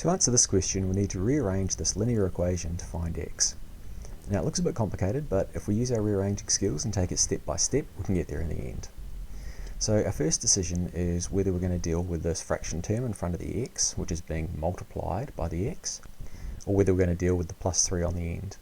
To answer this question, we need to rearrange this linear equation to find x. Now it looks a bit complicated, but if we use our rearranging skills and take it step by step, we can get there in the end. So our first decision is whether we're going to deal with this fraction term in front of the x, which is being multiplied by the x, or whether we're going to deal with the plus 3 on the end.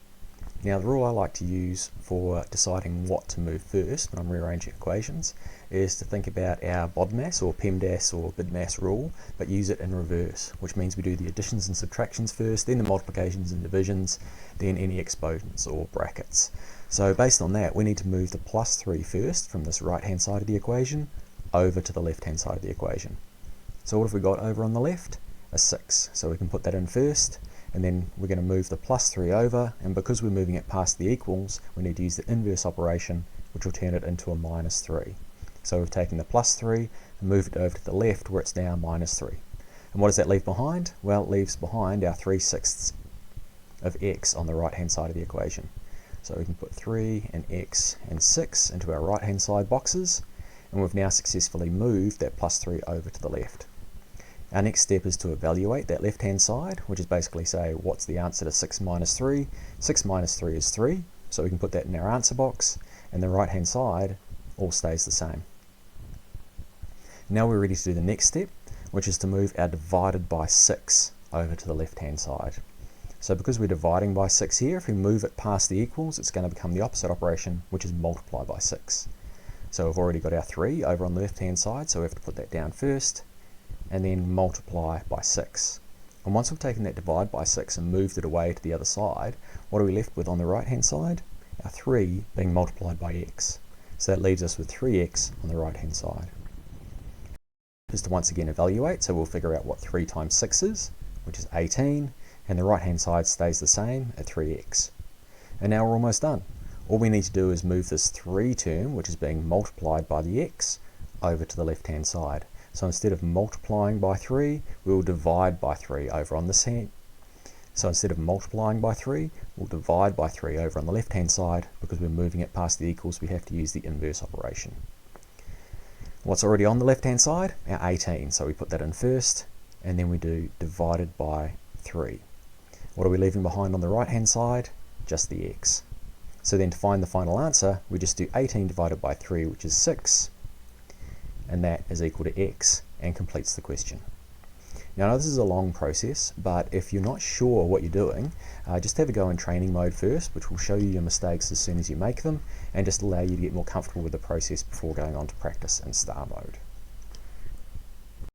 Now the rule I like to use for deciding what to move first when I'm rearranging equations is to think about our BODMAS or PEMDAS or BIDMAS rule, but use it in reverse, which means we do the additions and subtractions first, then the multiplications and divisions, then any exponents or brackets. So based on that, we need to move the plus 3 first from this right hand side of the equation over to the left hand side of the equation. So what have we got over on the left? A 6. So we can put that in first, and then we're going to move the plus 3 over, and because we're moving it past the equals, we need to use the inverse operation, which will turn it into a minus 3. So we've taken the plus 3 and moved it over to the left where it's now minus 3. And what does that leave behind? Well, it leaves behind our 3/6 of x on the right hand side of the equation. So we can put 3 and x and 6 into our right hand side boxes, and we've now successfully moved that plus 3 over to the left. Our next step is to evaluate that left hand side, which is basically say what's the answer to 6 minus 3. 6 minus 3 is 3, so we can put that in our answer box, and the right hand side all stays the same. Now we're ready to do the next step, which is to move our divided by 6 over to the left hand side. So because we're dividing by 6 here, if we move it past the equals, it's going to become the opposite operation, which is multiply by 6. So we've already got our 3 over on the left hand side, so we have to put that down first, and then multiply by 6. And once we've taken that divide by 6 and moved it away to the other side, what are we left with on the right hand side? Our 3 being multiplied by x. So that leaves us with 3x on the right hand side. Just to once again evaluate, so we'll figure out what 3 times 6 is, which is 18, and the right hand side stays the same at 3x. And now we're almost done. All we need to do is move this 3 term, which is being multiplied by the x, over to the left hand side. So instead of multiplying by 3, we'll divide by 3 over on this hand. So instead of multiplying by 3, we'll divide by 3 over on the left hand side. Because we're moving it past the equals, we have to use the inverse operation. What's already on the left hand side? Our 18, so we put that in first, and then we do divided by 3. What are we leaving behind on the right hand side? Just the x. So then to find the final answer, we just do 18 divided by 3, which is 6, and that is equal to x, and completes the question. Now I know this is a long process, but if you're not sure what you're doing, just have a go in training mode first, which will show you your mistakes as soon as you make them, and just allow you to get more comfortable with the process before going on to practice in star mode.